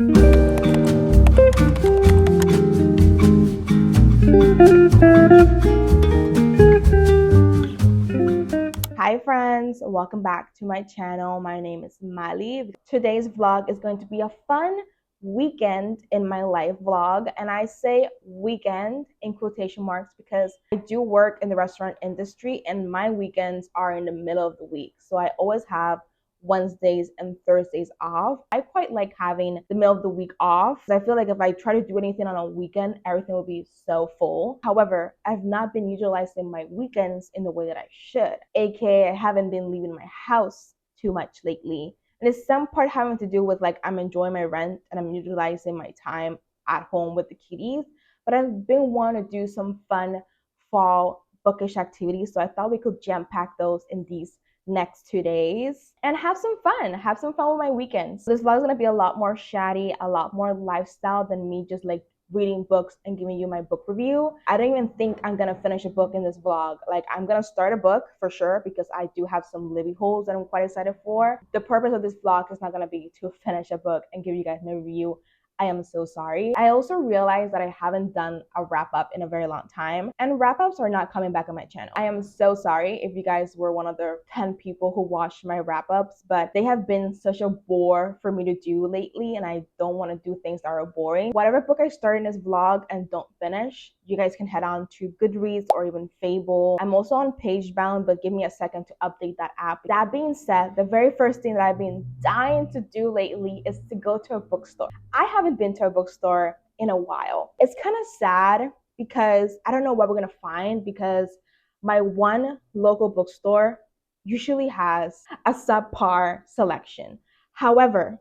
Hi friends, welcome back to my channel. My name is Mali. Today's vlog is going to be a fun weekend in my life vlog, and I say weekend in quotation marks because I do work in the restaurant industry and my weekends are in the middle of the week. So I always have Wednesdays and Thursdays off. I quite like having the middle of the week off. I feel like if I try to do anything on a weekend, everything will be so full. However, I've not been utilizing my weekends in the way that I should, aka I haven't been leaving my house too much lately. And it's some part having to do with like I'm enjoying my rent and I'm utilizing my time at home with the kitties. But I've been wanting to do some fun fall bookish activities, so I thought we could jam pack those in these next 2 days and have some fun with my weekends. So this vlog is going to be a lot more chatty, a lot more lifestyle than me just like reading books and giving you my book review. I don't even think I'm gonna finish a book in this vlog. Like, I'm gonna start a book for sure because I do have some libby holes that I'm quite excited for. The purpose of this vlog is not gonna be to finish a book and give you guys my review. I am so sorry. I also realized that I haven't done a wrap up in a very long time, and wrap ups are not coming back on my channel. I am so sorry if you guys were one of the 10 people who watched my wrap ups, but they have been such a bore for me to do lately, and I don't want to do things that are boring. Whatever book I start in this vlog and don't finish, you guys can head on to Goodreads or even Fable. I'm also on Pagebound, but give me a second to update that app. That being said, the very first thing that I've been dying to do lately is to go to a bookstore. I haven't been to a bookstore in a while. It's kind of sad because I don't know what we're gonna find, because my one local bookstore usually has a subpar selection. However,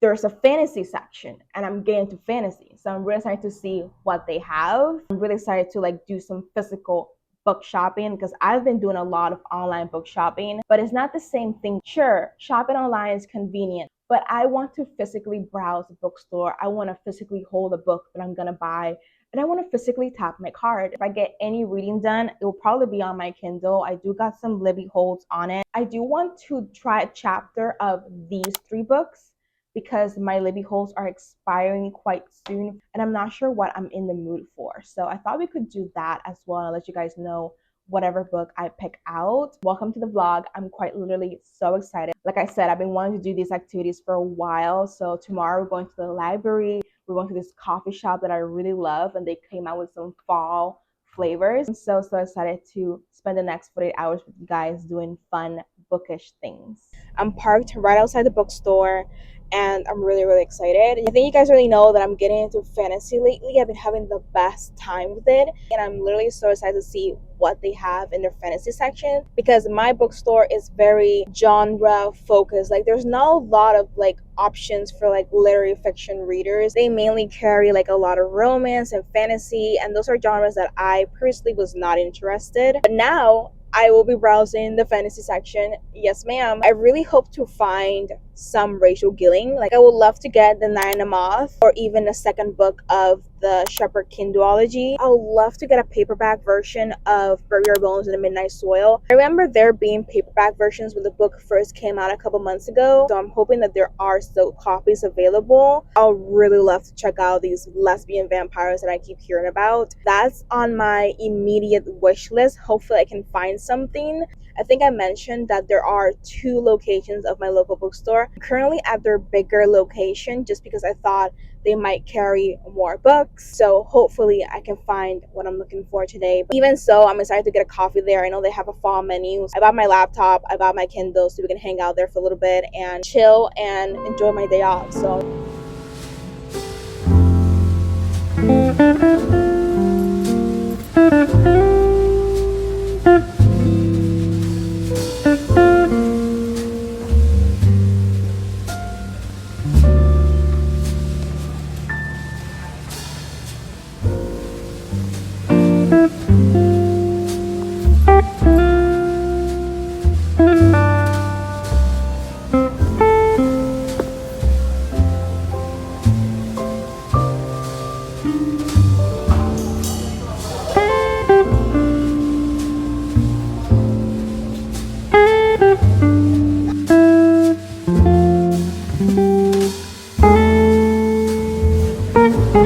there's a fantasy section and I'm getting into fantasy, so I'm really excited to see what they have. I'm really excited to like do some physical book shopping because I've been doing a lot of online book shopping, but it's not the same thing. Sure, shopping online is convenient, but I want to physically browse a bookstore. I want to physically hold a book that I'm gonna buy, and I want to physically tap my card. If I get any reading done, it will probably be on my Kindle. I do got some libby holds on it. I do want to try a chapter of these 3 books because my libby holds are expiring quite soon and I'm not sure what I'm in the mood for. So I thought we could do that as well and let you guys know whatever book I pick out. Welcome to the vlog. I'm quite literally so excited. Like I said, I've been wanting to do these activities for a while. So tomorrow we're going to the library. We're going to this coffee shop that I really love, and they came out with some fall flavors. I'm so excited to spend the next 48 hours with you guys doing fun bookish things. I'm parked right outside the bookstore and I'm really excited. I think you guys already know that I'm getting into fantasy lately. I've been having the best time with it, and I'm literally so excited to see what they have in their fantasy section because my bookstore is very genre focused. Like, there's not a lot of like options for like literary fiction readers. They mainly carry like a lot of romance and fantasy, and those are genres that I personally was not interested. But now I will be browsing the fantasy section. Yes, ma'am. I really hope to find some Rachel Gilling. Like, I would love to get the Nine of Moth or even a second book of the Shepherd King duology. I would love to get a paperback version of Bury Your Bones in the Midnight Soil. I remember there being paperback versions when the book first came out a couple months ago, so I'm hoping that there are still copies available. I'll really love to check out these lesbian vampires that I keep hearing about. That's on my immediate wish list. Hopefully I can find something. I think I mentioned that there are 2 locations of my local bookstore. I'm currently at their bigger location just because I thought they might carry more books. So hopefully I can find what I'm looking for today. But even so, I'm excited to get a coffee there. I know they have a fall menu. I bought my laptop, I bought my Kindle so we can hang out there for a little bit and chill and enjoy my day off. So We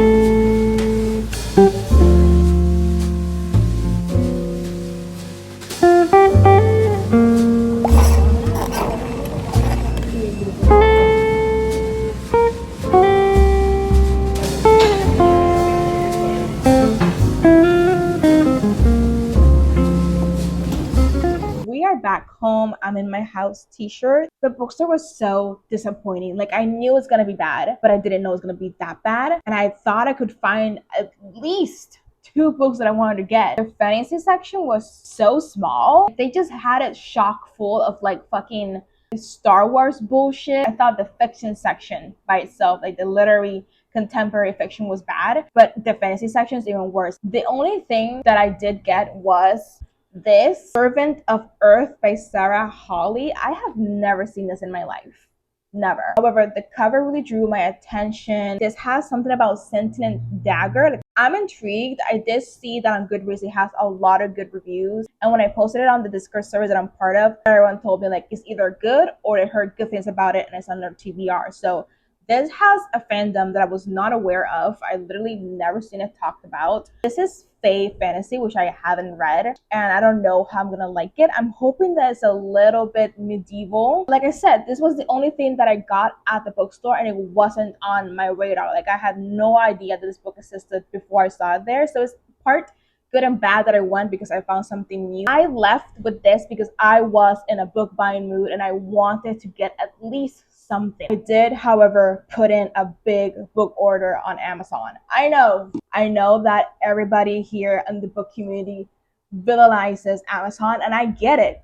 are back home. I'm in my house t-shirt. The bookstore was so disappointing. Like, I knew it was gonna be bad, but I didn't know it was gonna be that bad. And I thought I could find at least two books that I wanted to get. The fantasy section was so small. They just had it chock full of like fucking Star Wars bullshit. I thought the fiction section by itself, like the literary contemporary fiction, was bad, but the fantasy section is even worse. The only thing that I did get was this Servant of Earth by Sarah Hawley. I have never seen this in my life. Never. However, the cover really drew my attention. This has something about sentient dagger. Like, I'm intrigued. I did see that on Goodreads it has a lot of good reviews. And when I posted it on the Discord server that I'm part of, everyone told me like it's either good or they heard good things about it and it's under TBR. So this has a fandom that I was not aware of. I literally never seen it talked about. This is Fae Fantasy, which I haven't read, and I don't know how I'm gonna like it. I'm hoping that it's a little bit medieval. Like I said, this was the only thing that I got at the bookstore, and it wasn't on my radar. Like, I had no idea that this book existed before I saw it there. So it's part good and bad that I went because I found something new. I left with this because I was in a book buying mood and I wanted to get at least something. I did, however, put in a big book order on Amazon. I know that everybody here in the book community villainizes Amazon, and I get it.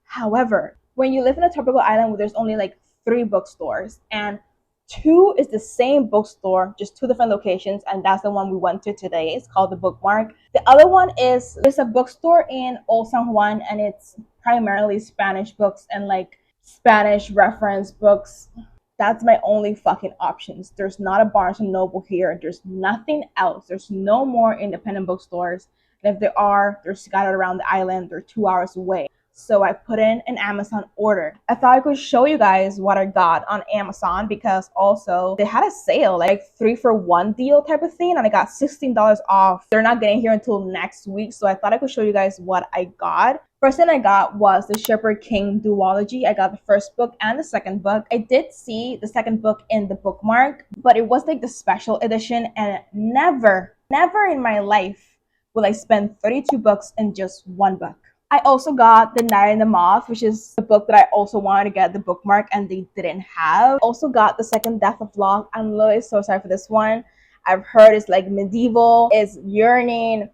However, when you live in a tropical island where there's only like 3 bookstores and 2 is the same bookstore, just 2 different locations, and that's the one we went to today. It's called the Bookmark. The other one is there's a bookstore in Old San Juan, and it's primarily Spanish books and like Spanish reference books. That's my only fucking options. There's not a Barnes and Noble here. There's nothing else. There's no more independent bookstores. And if there are, they're scattered around the island. They're 2 hours away. So I put in an Amazon order. I thought I could show you guys what I got on Amazon because also they had a sale, like 3 for 1 deal type of thing, and I got $16 off. They're not getting here until next week, so I thought I could show you guys what I got. First thing I got was the Shepherd King duology. I got the first book and the second book. I did see the second book in the Bookmark, but it was like the special edition, and never in my life will I spend 32 bucks in just one book. I also got The Night and the Moth, which is the book that I also wanted to get the Bookmark and they didn't have. Also got The Second Death of Locke. I'm literally so sorry for this one. I've heard it's like medieval, it's yearning.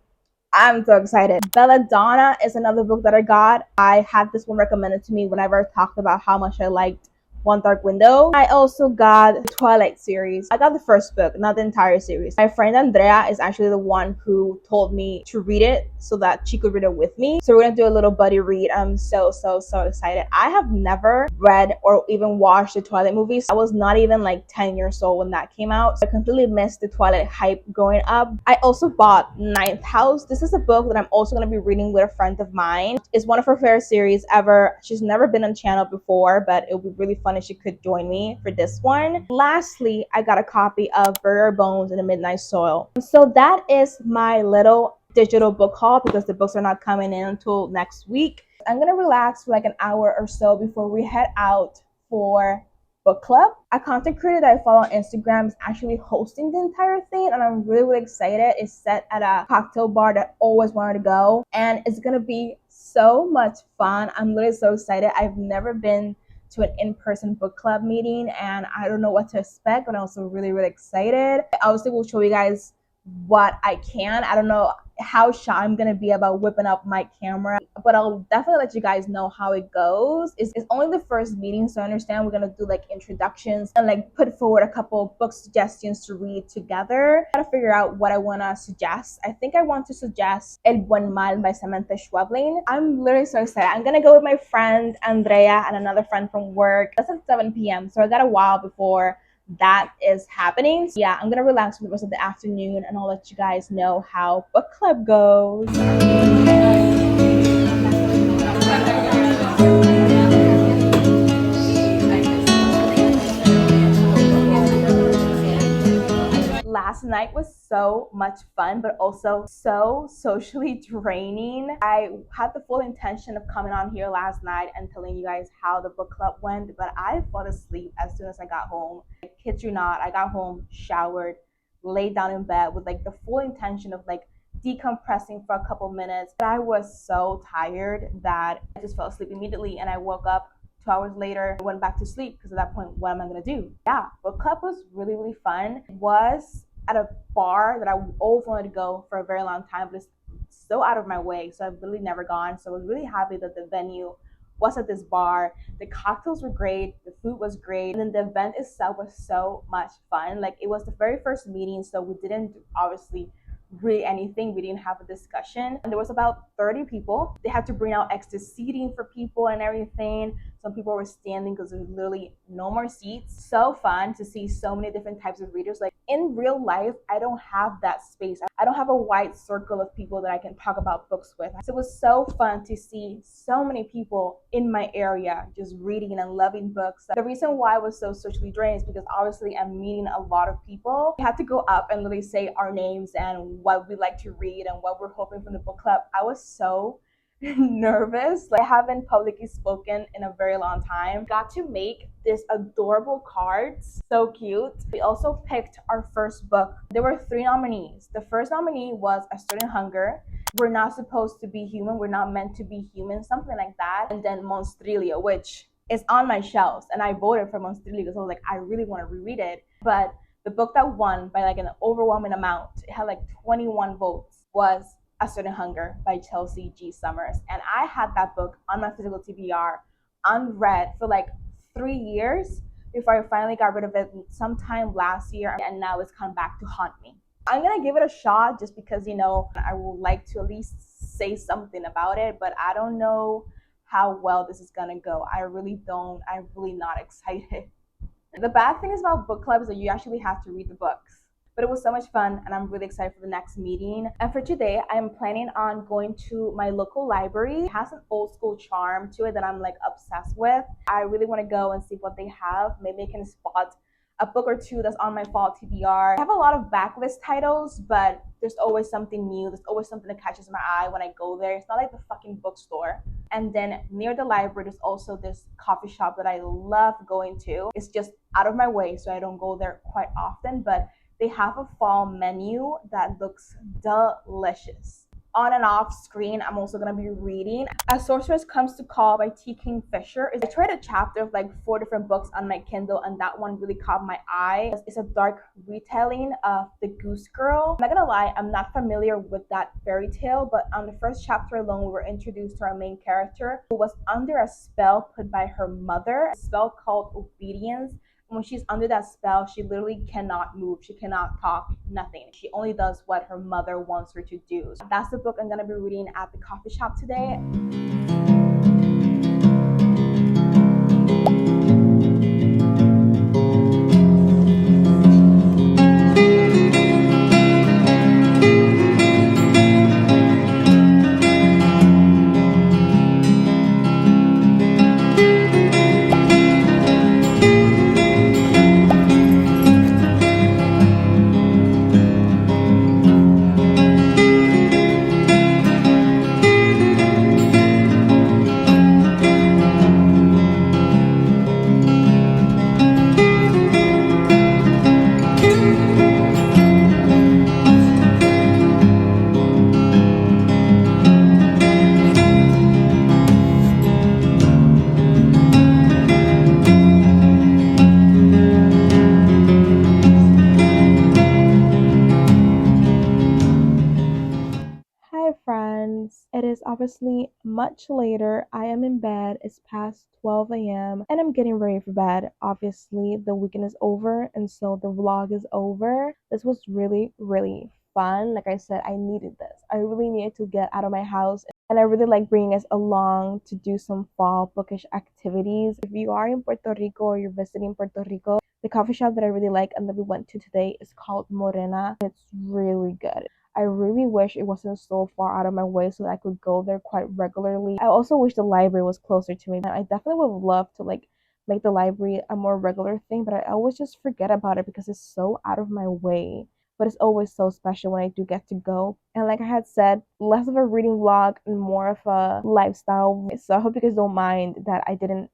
I'm so excited. Belladonna is another book that I got. I had this one recommended to me whenever I talked about how much I liked One Dark Window. I also got the Twilight series. I got the first book, not the entire series. My friend Andrea is actually the one who told me to read it so that she could read it with me. So we're gonna do a little buddy read. I'm so excited. I have never read or even watched the Twilight movies. I was not even like 10 years old when that came out. So I completely missed the Twilight hype growing up. I also bought Ninth House. This is a book that I'm also gonna be reading with a friend of mine. It's one of her favorite series ever. She's never been on channel before, but it'll be really fun if she could join me for this one. Lastly, I got a copy of Burger Bones in the Midnight Soil. So that is my little digital book haul because the books are not coming in until next week. I'm gonna relax for like an hour or so before we head out for book club. A content creator that I follow on Instagram is actually hosting the entire thing, and I'm really excited. It's set at a cocktail bar that I always wanted to go, and it's gonna be so much fun. I'm literally so excited. I've never been to an in-person book club meeting and I don't know what to expect, but I'm also really excited. Obviously, we'll show you guys what I can. I don't know how shy I'm gonna be about whipping up my camera, but I'll definitely let you guys know how it goes. It's only the first meeting, so I understand we're gonna do like introductions and like put forward a couple book suggestions to read together. I gotta figure out what I wanna suggest. I think I want to suggest El Buen Mal by Samantha Schweblin. I'm literally so excited. I'm gonna go with my friend Andrea and another friend from work. That's at 7 p.m. so I got a while before that is happening. So yeah, I'm gonna relax for the rest of the afternoon and I'll let you guys know how book club goes. Last night was so much fun, but also so socially draining. I had the full intention of coming on here last night and telling you guys how the book club went, but I fell asleep as soon as I got home. I kid you not, I got home, showered, laid down in bed with like the full intention of like decompressing for a couple minutes. But I was so tired that I just fell asleep immediately, and I woke up 2 hours later. I went back to sleep because at that point, what am I gonna do? Yeah, book club was really, really fun. It was at a bar that I always wanted to go for a very long time, but it's so out of my way, so I've really never gone. So I was really happy that the venue was at this bar. The cocktails were great, the food was great, and then the event itself was so much fun. Like, it was the very first meeting, so we didn't obviously read anything. We didn't have a discussion, and there was about 30 people. They had to bring out extra seating for people and everything. Some people were standing because there's literally no more seats. So fun to see so many different types of readers. Like, in real life, I don't have that space. I don't have a wide circle of people that I can talk about books with. So it was so fun to see so many people in my area just reading and loving books. The reason why I was so socially drained is because obviously I'm meeting a lot of people. We had to go up and literally say our names and what we like to read and what we're hoping from the book club. I was so nervous. Like, I haven't publicly spoken in a very long time. Got to make this adorable cards, so cute. We also picked our first book. There were 3 nominees. The first nominee was A Certain Hunger. We're not supposed to be human. We're not meant to be human, something like that. And then Monstrilio, which is on my shelves, and I voted for Monstrilio because I was like, I really want to reread it. But the book that won by like an overwhelming amount, it had like 21 votes, was A Certain Hunger by Chelsea G. Summers. And I had that book on my physical TBR unread for like 3 years before I finally got rid of it sometime last year, and now it's come back to haunt me. I'm gonna give it a shot just because, you know, I would like to at least say something about it, but I don't know how well this is gonna go. I'm really not excited. The bad thing is about book clubs is that you actually have to read the books. But it was so much fun, and I'm really excited for the next meeting. And for today, I am planning on going to my local library. It has an old school charm to it that I'm like obsessed with. I really want to go and see what they have. Maybe I can spot a book or two that's on my fall TBR. I have a lot of backlist titles, but there's always something new. There's always something that catches my eye when I go there. It's not like the fucking bookstore. And then near the library, there's also this coffee shop that I love going to. It's just out of my way, so I don't go there quite often, but they have a fall menu that looks delicious. On and off screen, I'm also going to be reading A Sorceress Comes to Call by t.kingfisher. I tried a chapter of like 4 different books on my Kindle, and that one really caught my eye. It's a dark retelling of The Goose Girl. I'm not gonna lie, I'm not familiar with that fairy tale, but on the first chapter alone, we were introduced to our main character who was under a spell put by her mother, a spell called obedience. When she's under that spell, she literally cannot move. She cannot talk, nothing. She only does what her mother wants her to do. So that's the book I'm gonna be reading at the coffee shop today. Hi friends, it is obviously much later. I am in bed. It's past 12 a.m. and I'm getting ready for bed. Obviously the weekend is over, and so the vlog is over. This was really, really fun. Like I said, I needed this. I really needed to get out of my house, and I really like bringing us along to do some fall bookish activities. If you are in Puerto Rico or you're visiting Puerto Rico, the coffee shop that I really like and that we went to today is called Morena. It's really good. I really wish it wasn't so far out of my way so that I could go there quite regularly. I also wish the library was closer to me. And I definitely would love to like make the library a more regular thing, but I always just forget about it because it's so out of my way. but it's always so special when I do get to go. And like I had said, less of a reading vlog and more of a lifestyle. So I hope you guys don't mind that I didn't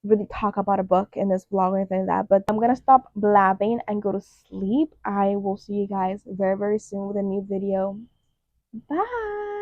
really talk about a book in this vlog or anything like that. But I'm gonna stop blabbing and go to sleep. I will see you guys very, very soon with a new video. Bye.